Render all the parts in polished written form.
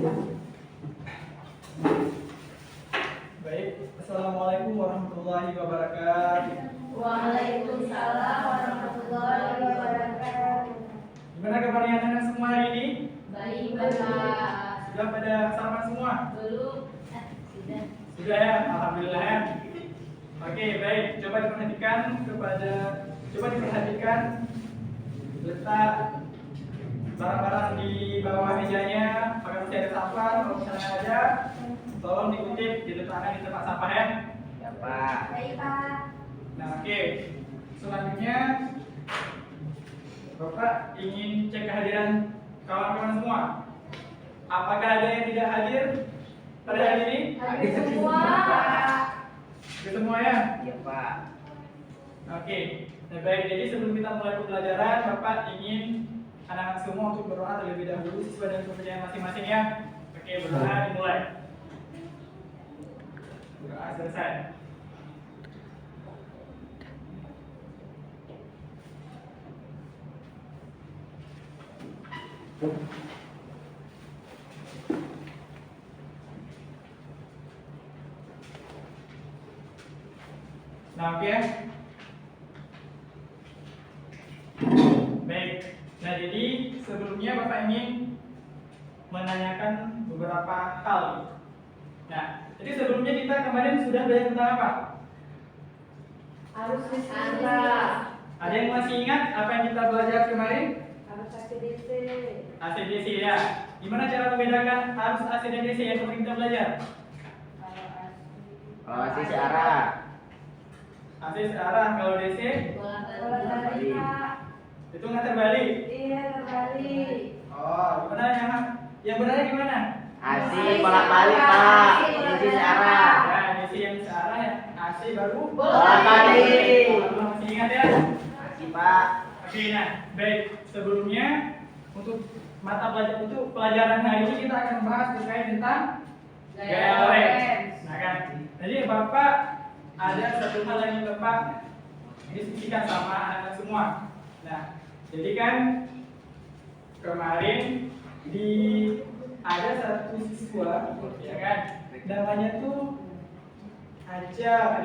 Baik, Assalamualaikum warahmatullahi wabarakatuh. Waalaikumsalam warahmatullahi wabarakatuh. Gimana kabarnya anak-anak semua hari ini? Baik, Bapak. Sudah pada sarapan semua? Belum. Sudah. Sudah ya, alhamdulillah ya. Oke, baik. Coba diperhatikan letak barang-barang di bawah mejanya. Apakah masih ada sampah? Kalau misalnya ada, tolong dikutip, diletakkan di tempat sampah ya. Ya Pak. Baik, Pak. Nah, oke. Selanjutnya, Bapak ingin cek kehadiran kawan-kawan semua. Apakah ada yang tidak hadir pada hari ini? Hadir semua. Hadir semua ya? Ya Pak. Oke. Nah, baik. Jadi sebelum kita mulai pembelajaran, Bapak ingin anak-anak semua untuk berdoa terlebih dahulu sesuai dengan kepercayaan masing-masing ya. Oke, berdoa dimulai. Berdoa selesai. Nah, oke. Baik. Nah, jadi sebelumnya Bapak ingin menanyakan beberapa hal. Nah, jadi sebelumnya kita kemarin sudah belajar tentang apa? Harus Ada yang masih ingat apa yang kita belajar kemarin? Harus ACDC. ACDC ya. Gimana cara membedakan arus AC dan DC yang kemarin kita belajar? Oh, si searah. AC searah, kalau DC Terbalik, Pak. itu nggak terbalik. Iya, terbalik. Oh, gimana yang benarnya gimana? Asik bolak-balik Pak. Ini si searah. Ya, DC yang searah ya. AC baru Bolak-balik. Kalau masih ingat ya? Asik Pak. Oke, nah, baik. Sebelumnya untuk pelajaran hari ini kita akan bahas terkait tentang gaya Lorentz. Nah kan, jadi Bapak ada satu hal yang Bapak diskusikan sama anak-anak semua. Nah, jadi kan kemarin ada satu siswa, ya kan, namanya tuh Aja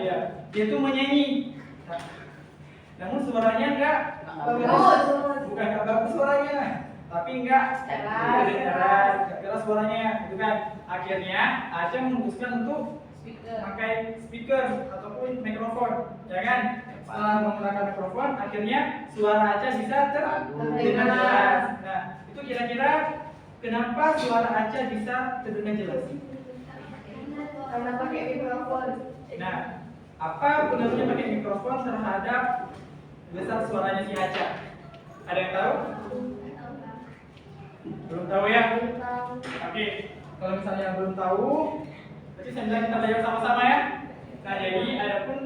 dia tuh menyanyi. Namun suaranya enggak Bagus. bukan enggak bagus suaranya, tapi enggak keras suaranya, gitu kan. Akhirnya Aja memutuskan untuk pakai speaker ataupun mikrofon, ya kan. Setelah menggunakan mikrofon, akhirnya suara Aca bisa terdengar jelas. Nah, itu kira-kira kenapa suara Aca bisa terdengar jelas? Karena pakai mikrofon. Nah, apa pengaruhnya pakai mikrofon terhadap besar suaranya si Aca? Ada yang tahu? Belum tahu ya? Oke, kalau misalnya belum tahu, berarti sambil kita belajar sama-sama ya. Nah, jadi adapun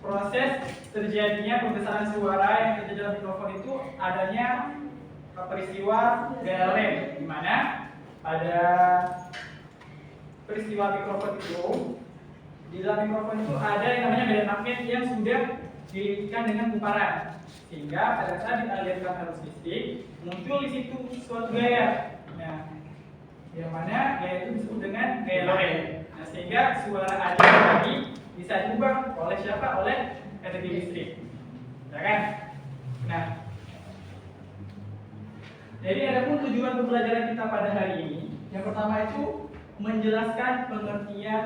proses terjadinya pembesaran suara yang terjadi dalam mikrofon itu adanya peristiwa gaya Lorentz, di mana pada peristiwa mikrofon itu, di dalam mikrofon itu ada yang namanya medan magnet yang sudah diikatkan dengan kumparan, sehingga pada saat dialirkan arus listrik muncul di situ suatu gaya. Nah, yang mana gaya itu disebut dengan gaya Lorentz. Nah, sehingga suara Aja tadi bisa diubah oleh siapa? Oleh energi listrik, ya kan? Nah, jadi adapun tujuan pembelajaran kita pada hari ini, yang pertama itu menjelaskan pengertian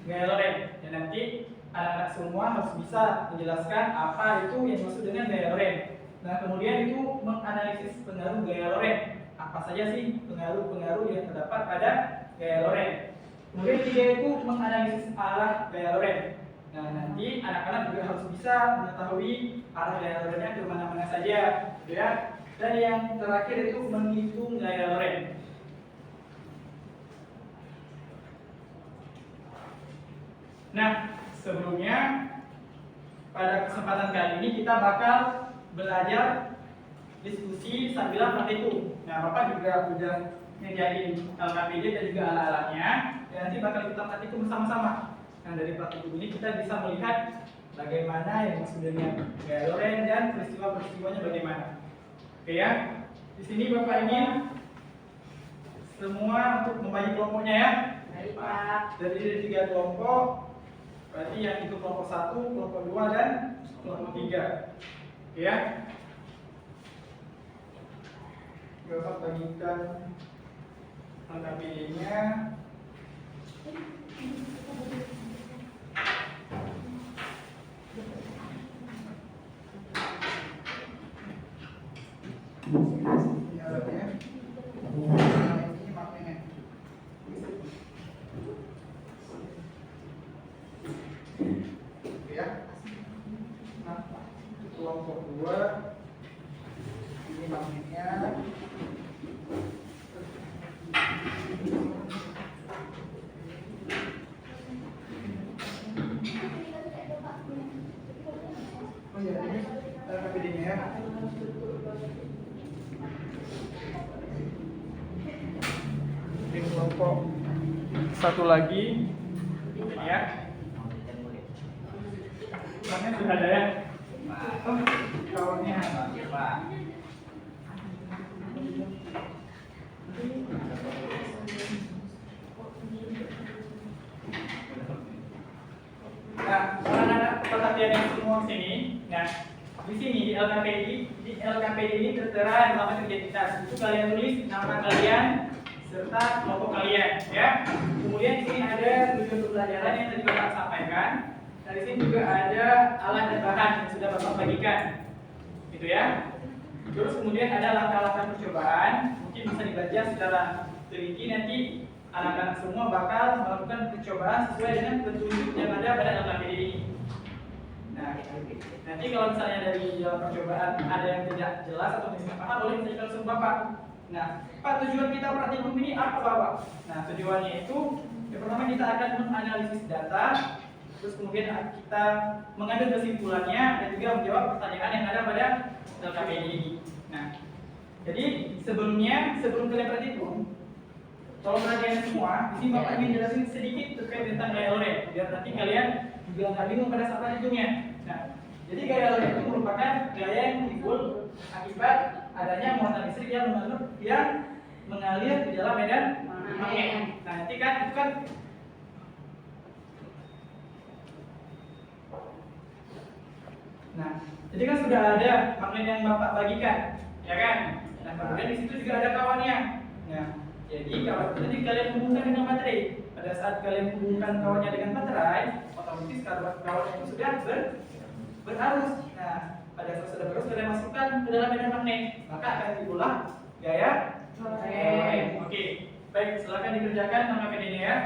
gaya Lorentz. Dan nanti anak-anak semua harus bisa menjelaskan apa itu yang dimaksud dengan gaya Lorentz. Nah, kemudian itu menganalisis pengaruh gaya Lorentz. Apa saja sih pengaruh-pengaruh yang terdapat pada gaya Lorentz. Kemudian ketiga itu menganalisis arah gaya Lorentz. Nah, nanti anak-anak juga harus bisa mengetahui arah gaya Lorentz-nya ke mana-mana saja, ya. Dan yang terakhir itu menghitung gaya Lorentz. Nah, sebelumnya pada kesempatan kali ini kita bakal belajar diskusi sambilan praktikum. Nah, Bapak juga udah nyediain LKPD dan juga alat-alatnya. Dan nanti bakal kita praktikum bersama-sama. Nah, dari praktikum ini kita bisa melihat bagaimana yang maksud dengan gaya Lorentz dan peristiwa-peristiwanya bagaimana. Oke ya. Di sini Bapak ingin semua untuk membagi kelompoknya ya. Baik, Pak. Jadi 3 kelompok. Berarti yang itu kelompok 1, kelompok 2 dan kelompok 3. Oke ya. Bapak bagikan LKPD-nya. Ini alatnya. Ini maknanya. Oke ya. Nah, kelompok 2 ini magnetnya. Oh iya, ini KPD-nya ya. Ini kelompok 1 lagi. Ini ya. Makanya sudah ada ya. Oh, kawannya. Pak. Nah, anak-anak perhatian yang semua sini. Nah, di sini di LKPD ini tertera nama identitas. Itu kalian tulis nama kalian serta kelompok kalian, ya. Kemudian di sini ada tujuan pembelajaran yang tadi Bapak sampaikan. Nah, di sini juga ada alat dan bahan yang sudah Bapak bagikan, gitu ya. Terus kemudian ada langkah-langkah percobaan, mungkin bisa dibaca secara teliti nanti. Anak-anak semua bakal melakukan percobaan sesuai dengan petunjuk yang ada pada LKPD ini. Nah, nanti kalau misalnya dari dalam percobaan ada yang tidak jelas atau tidak paham, boleh saya langsung Bapak. Nah, Pak, tujuan kita praktikum ini apa, Bapak? Nah, tujuannya itu yang pertama kita akan menganalisis data, terus kemudian kita mengambil kesimpulannya dan juga menjawab pertanyaan yang ada pada LKPD ini. Nah, jadi sebelum kalian praktikum, kalau perhatian semua, di sini Bapak ingin jelasin sedikit terkait tentang gaya lorem, biar nanti kalian juga nggak bingung pada saat perhitungnya. Nah, jadi gaya lorem itu merupakan gaya yang timbul akibat adanya muatan listrik yang mengalir di dalam medan magnet. Nah, nanti kan itu kan jadi kan sudah ada magnet yang Bapak bagikan, ya kan? Nah, kemudian di situ juga ada kawannya. Nah, jadi kawan nanti kalian hubungkan dengan baterai. Pada saat kalian hubungkan kawannya dengan baterai, otomatis kawan itu sudah berarus. Nah, pada saat sudah berarus kalian masukkan ke dalam medan magnet, maka akan timbullah gaya lorem. Oke, baik, silakan dikerjakan nama PD-nya ya.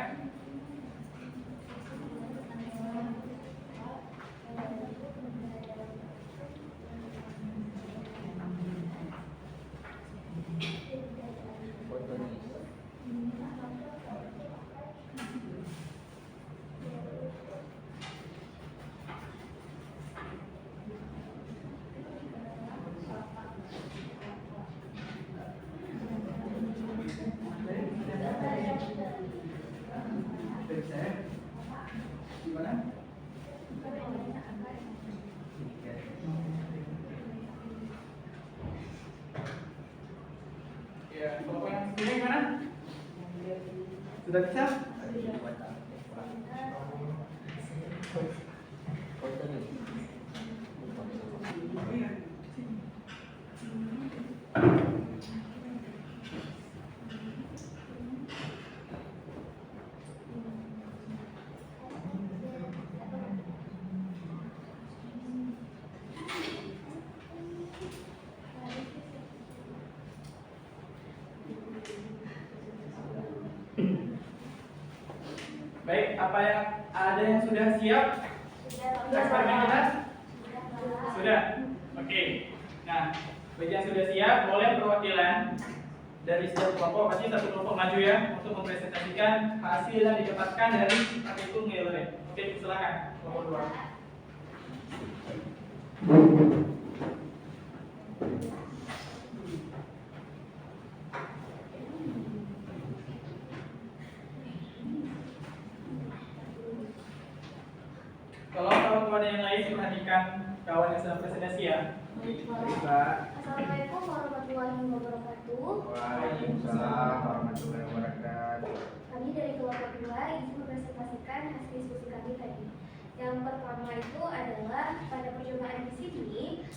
Gimana? Ya, kalau yang sini gimana? Sudah bisa? Baik, apa yang ada yang sudah siap? Eksperimen kita? Sudah? Oke. Nah, bagi yang sudah siap, boleh perwakilan dari setiap kelompok, pasti satu kelompok maju ya, untuk mempresentasikan hasil yang didapatkan dari praktikum gaya lorem. Oke, silakan kelompok 2. Kalau kawan-kawan yang lain perhatikan kawan yang sedang presentasi ya. Pak. Assalamualaikum warahmatullahi wabarakatuh. Waalaikumsalam warahmatullahi wabarakatuh. Kami dari kelompok 2 ingin mempresentasikan hasil diskusi kami tadi. Yang pertama itu adalah pada percobaan di sini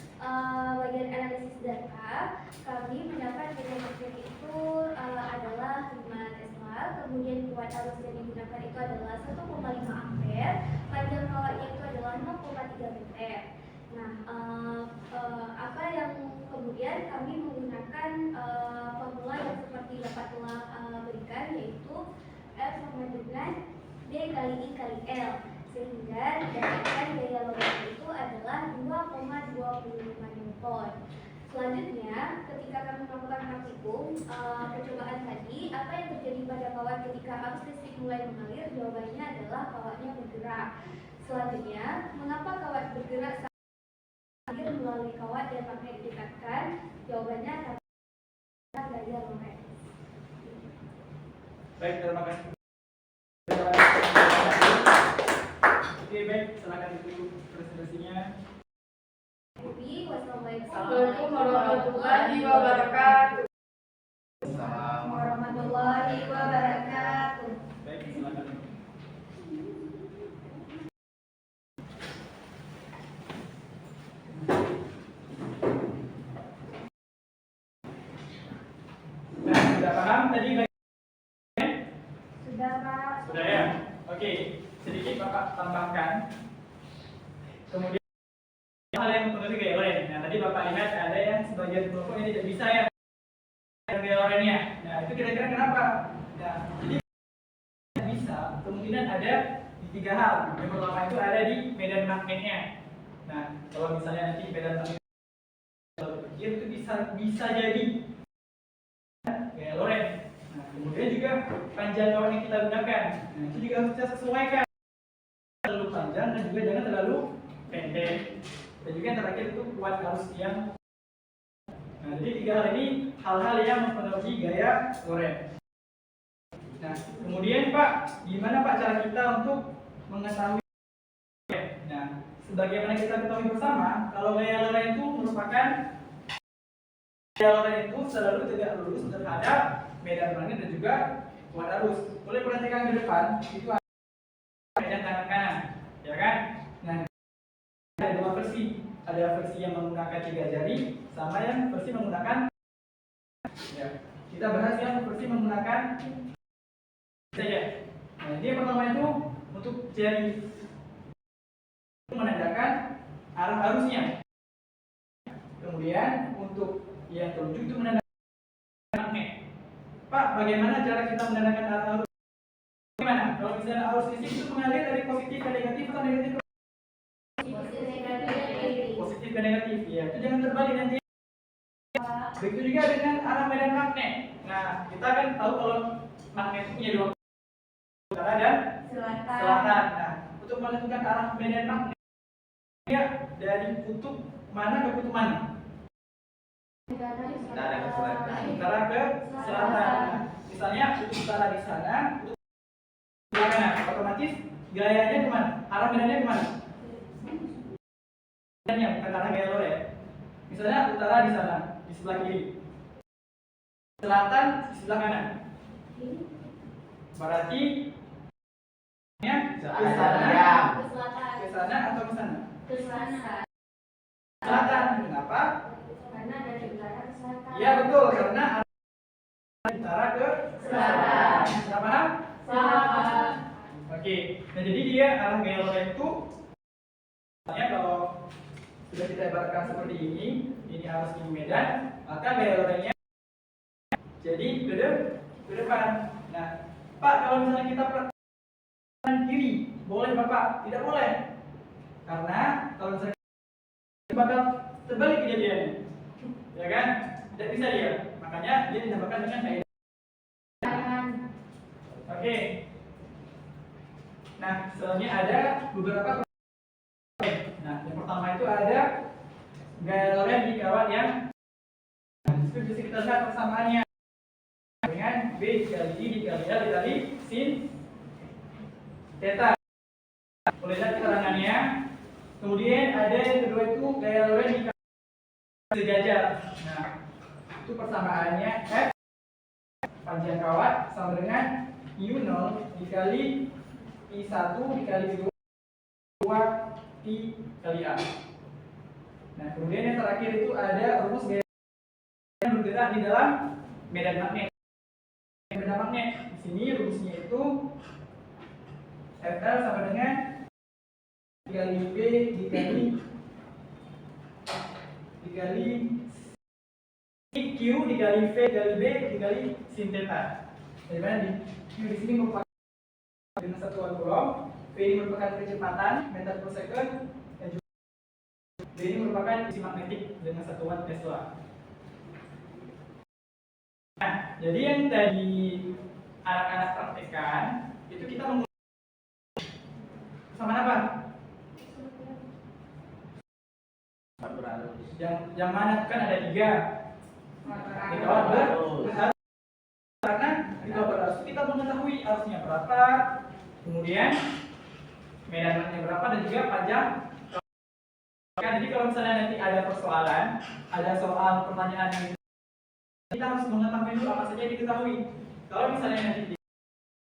bagian analisis data kami mendapat megapaskal itu adalah 5 Tesla, kemudian kuat arus yang digunakan itu adalah 1,5 ampere, panjang kawatnya itu adalah 0,3 meter. Nah, apa yang kemudian kami menggunakan formula yang seperti dapat telah berikan, yaitu F sama dengan D kali I kali L, sehingga didapatkan daya logam itu adalah 2,25 Newton. Selanjutnya, ketika kami melakukan praktikum percobaan tadi, apa yang terjadi pada kawat ketika arus listrik mulai mengalir? Jawabannya adalah kawatnya bergerak. Selanjutnya, mengapa kawat bergerak saat alir melalui kawat dan magnet didekatkan? Jawabannya karena gaya lorentz. Baik, terima kasih. Oke, baik, silakan ditutup presentasinya. Wassalamualaikum warahmatullahi wabarakatuh. Warahmatullahi wabarakatuh. Baik, silakan. Nah, sudah paham tadi? Sudah, Pak. Sudah ya? Oke, sedikit Bapak tambahkan. Kemudian hal yang mempengaruhi gaya loren. Nah, tadi Bapak lihat ada yang sebagian kelompok yang tidak bisa ya gaya lorennya. Nah, itu kira-kira kenapa? Nah, jadi tidak bisa, kemungkinan ada di 3 hal. Yang pertama itu ada di medan magnetnya. Nah, kalau misalnya nanti medan magnet itu bisa jadi gaya loren. Nah, kemudian juga panjang kawat yang kita gunakan. Nah, itu juga harus kita sesuaikan. Terlalu panjang dan juga jangan terlalu pendek. Dan juga yang terakhir itu kuat arus yang. Nah, jadi 3 hal ini hal-hal yang mempengaruhi gaya loren. Nah, kemudian Pak, gimana Pak cara kita untuk mengetahui? Nah, sebagaimana kita ketahui bersama, kalau gaya loren itu merupakan gaya loren itu selalu tegak lurus terhadap medan magnet dan juga kuat arus. Boleh perhatikan ke depan, itu ada medan tangan kanan, ya kan? Nah, ada 2 versi. Ada versi yang menggunakan 3 jari, sama yang versi menggunakan. Ya, kita bahas yang versi menggunakan saja. Nah, ini yang pertama itu untuk jari itu menandakan arah arusnya. Kemudian untuk yang telunjuk itu menandakan magnet. Pak, bagaimana cara kita menandakan arah arus? Bagaimana? Kalau misalnya arus listrik itu mengalir dari positif ke negatif atau negatif ke positif ke negatif, ya. Itu jangan terbalik nanti. Begitu juga dengan arah medan magnet. Nah, kita kan tahu kalau magnet punya 2 utara dan selatan. Nah, untuk menentukan arah medan magnet, dia dari kutub mana ke kutub mana? Utara ke selatan. Utara ke selatan. Nah, misalnya kutub utara di sana, kutub sebelah kanan, otomatis gayanya kemana? Arah medannya kemana? Medannya bukan arah gaya loren. Misalnya utara di sana, di sebelah kiri. Selatan di sebelah kanan. Berarti ya ke sana, ke sana atau ke sana? Selatan. Kenapa? Karena dari utara ke selatan. Iya betul, karena dari utara ke selatan. Sudah paham? Paham. Oke. Nah, jadi dia arah gaya loren itu, misalnya kalau sudah kita ibaratkan seperti ini arus ini medan, maka gaya lorennya jadi ke depan. Nah, Pak, kalau misalnya kita kanan kiri, boleh Bapak? Tidak boleh. Karena kalau misalnya bakal terbalik kejadiannya. Ya kan? Tidak bisa dia. Makanya dia dinamakan dengan kaidah. Oke. Nah, selanjutnya ada beberapa. Nah, yang pertama itu ada gaya loren di kawat yang itu bisa kita lihat persamaannya dengan B dikali I dikali L dikali sin theta. Boleh lihat keterangannya. Kemudian ada yang kedua itu gaya loren di kawat sejajar. Nah, itu persamaannya F panjang kawat sama dengan U0 dikali I1 dikali I2 T kali A. Nah, kemudian yang terakhir itu ada rumus gaya yang bergerak di dalam medan magnet. Medan magnet di sini rumusnya itu FL sama dengan dikali B dikali Q dikali V dikali B dikali sin theta. Jadi mana di Q di sini merupakan dengan satuan coulomb, V ini merupakan kecepatan meter per second, dan juga D ini merupakan isi magnetik dengan satuan Tesla. Nah, jadi yang tadi anak-anak praktekkan itu kita menggunakan sama apa? Yang mana kan ada 3 dikawat berarus. Karena dikawat berarus kita mengetahui arusnya berapa, kemudian medan magnetnya berapa, dan juga panjang. Jadi kalau misalnya nanti ada persoalan, ada soal pertanyaan yang kita harus mengetahui dulu apa saja yang diketahui. Kalau misalnya nanti di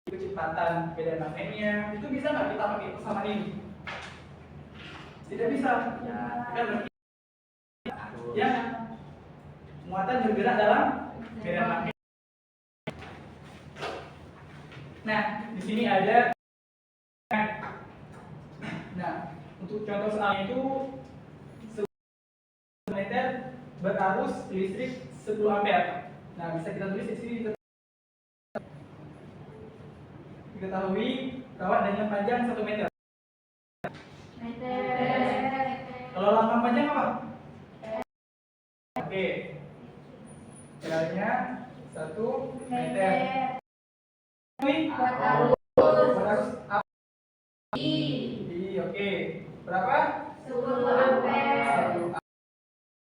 kecepatan medan magnetnya itu bisa nggak kita pakai persamaan ini? Tidak bisa. Kan berarti ya muatan bergerak dalam medan magnet. Nah, di sini ada. Nah, untuk contoh soalnya itu 1 meter berarus listrik 10 ampere. Nah, bisa kita tulis di sini diketahui kawat dengan panjang 1 meter. Kalau lambang panjang apa? Oke. Jaraknya 1 meter. Berarus apa? Oke. Berapa? 10 ampere.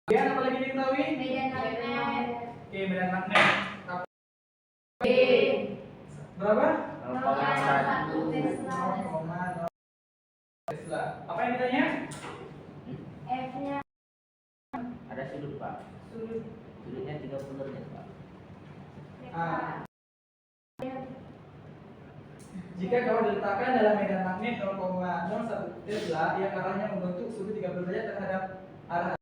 Kemudian apa lagi diketahui? Medan magnet. Oke, medan magnet. Berapa? 0,1 Tesla. 0,0 Tesla. Apa yang ditanya? F-nya Ada sudut, Pak. Sudutnya 30 derajat, Pak. Ah. Jika kawat diletakkan dalam medan magnet 0,01 Tesla yang arahnya membentuk sudut 30 derajat terhadap arah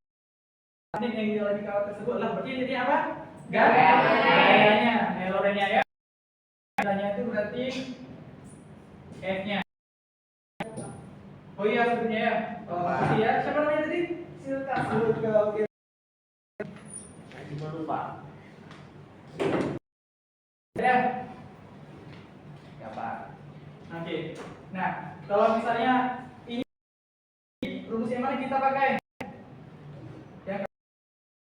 magnet yang di dalam kawat tersebut, lah berarti ini apa? Gayanya, Lorennya ya. Gayanya itu berarti F-nya. Oh iya, sudutnya ya. Oh iya, siapa namanya tadi? Silka. Oke. Cuma lupa. Ya. Ya, Pak. Oke. Nah, kalau misalnya ini rumus yang mana kita pakai? Yang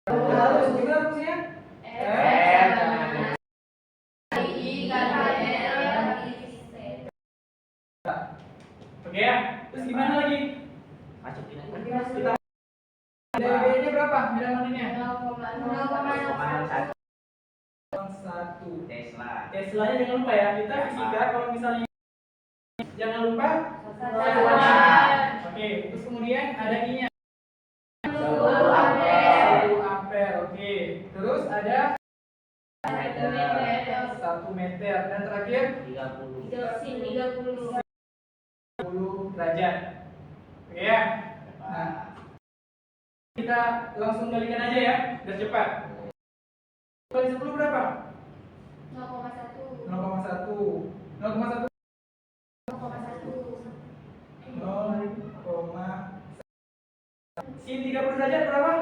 harus gimana rumusnya? Oke ya. Terus gimana lagi? Masukin aja. Kita DB-nya berapa? Medan magnetnya? 0,01 1 Tesla. Tesla-nya jangan lupa ya. Kita fisika kalau misalnya jangan lupa Oke, terus kemudian ada I-nya 10 ampere. 1 ampere. Oke. Terus ada 1 meter dan terakhir 30. 10 derajat. Oke ya. Nah, kita langsung kalikan aja ya, biar cepat. Kali 10 berapa? 0,1. 0,1. 0,1. 0,1. Sin 30 derajat berapa?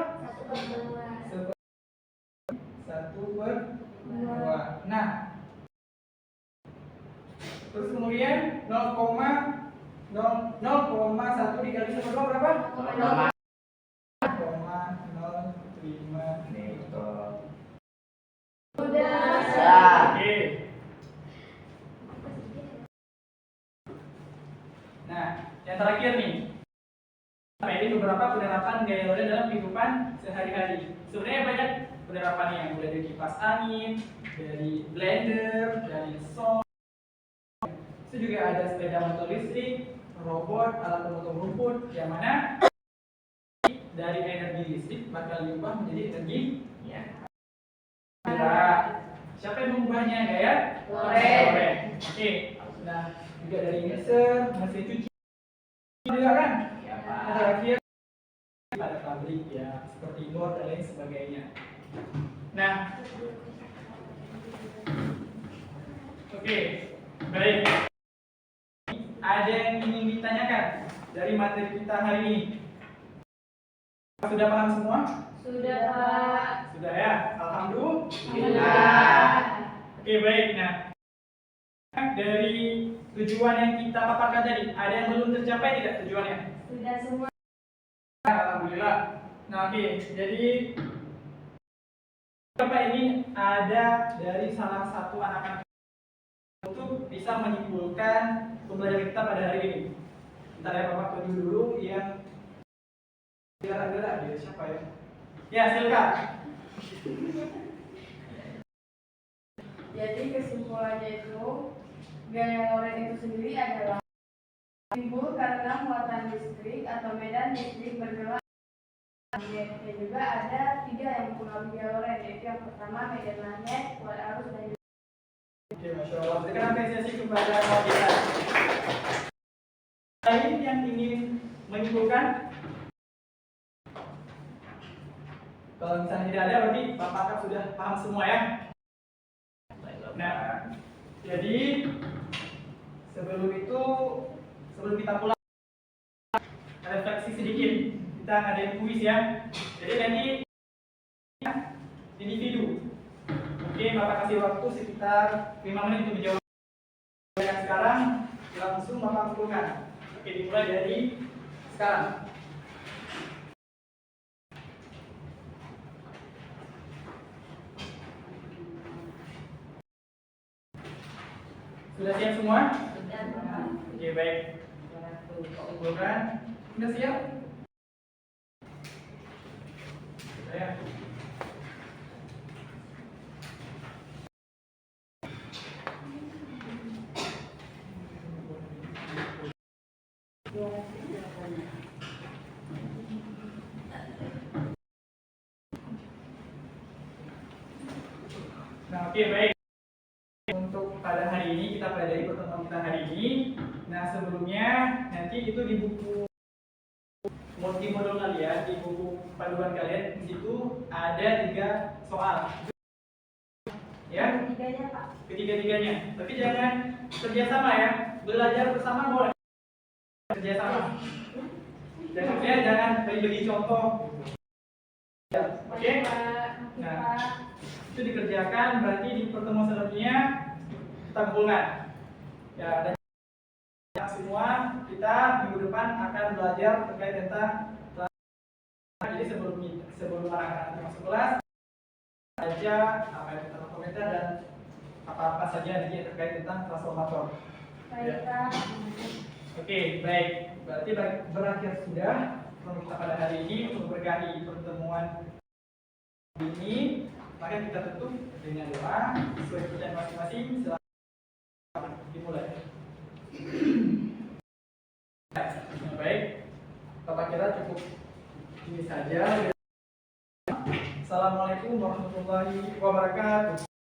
1/2. Nah, terus kemudian 0,1 dikali 1/2 berapa? 0,005 Newton. Oke. Nah, yang terakhir nih. Ini beberapa penerapan gaya Loren dalam kehidupan sehari-hari. Sebenarnya banyak penerapannya, yang mulai dari kipas angin, dari blender, dari sol. Itu juga ada sepeda motor listrik, robot, alat pemotong rumput, yang mana dari energi listrik bakal diubah menjadi energi Ya. gerak. Siapa yang mengubahnya? mesinnya gaya loreng. Oke. Nah, juga dari mixer, mesin cuci juga kan? Ya, Yang Pak. terakhir pada pabrik ya, seperti indoor dan lain sebagainya. Nah, oke, baik. Ada yang ingin ditanyakan dari materi kita hari ini? Sudah paham semua? Sudah, Pak. Sudah ya? Alhamdulillah. Alhamdulillah. Oke, baik. Nah, dari tujuan yang kita paparkan tadi, ada yang belum tercapai tidak tujuannya? Sudah semua. Alhamdulillah. Nah, oke. Jadi Bapak ini ada dari salah satu anak-anak untuk bisa menyimpulkan pembelajaran kita pada hari ini. Bentar ya Bapak tunjuk dulu yang gerak-gerak dia siapa ya? Ya, silakan. Jadi kesimpulannya itu gaya loreng itu sendiri adalah timbul karena muatan listrik atau medan listrik bergerak. Dan juga ada 3 yang mempengaruhi gaya loreng, yaitu yang pertama medan magnet, kuat arus dan juga Oke, Masya Allah. Berikan apresiasi kepada kita. Lain yang ingin menyimpulkan? Kalau misalnya tidak ada, berarti Bapak kan sudah paham semua ya. Baiklah, Nah, Pak. jadi sebelum kita pulang refleksi sedikit, kita ngadain kuis ya. Jadi nanti individu. Oke, Bapak kasih waktu sekitar 5 menit untuk menjawab. Yang sekarang langsung Bapak kumpulkan. Oke, dimulai dari sekarang. Sudah siap semua? Oke, baik. Kumpulkan. Sudah siap? Saya. Nah, oke, baik. Untuk pada hari ini kita pelajari pertemuan kita hari ini. Nah, sebelumnya nanti itu di buku multimodal kalian, di buku panduan kalian di situ ada 3 soal. Ya, Ketiganya, Pak. ketiga-tiganya. Tapi jangan kerjasama ya. Belajar bersama boleh. Kerjasama. Dan kemudian jangan bagi-bagi contoh. Ya, oke? Nah, itu dikerjakan berarti di pertemuan selanjutnya kita kumpulkan. Ya, dan semua kita minggu depan akan belajar terkait tentang jadi sebelum anak-anak masuk kelas saja apa yang tentang komentar dan apa-apa saja nanti terkait tentang transformator. Baik, Pak. Oke, baik. Berarti berakhir sudah pertemuan kita pada hari ini. Untuk berkali pertemuan ini, maka kita tutup dengan doa sesuai kepercayaan masing-masing. Selamat dimulai. Baik, Bapak kira cukup ini saja. Assalamualaikum warahmatullahi wabarakatuh.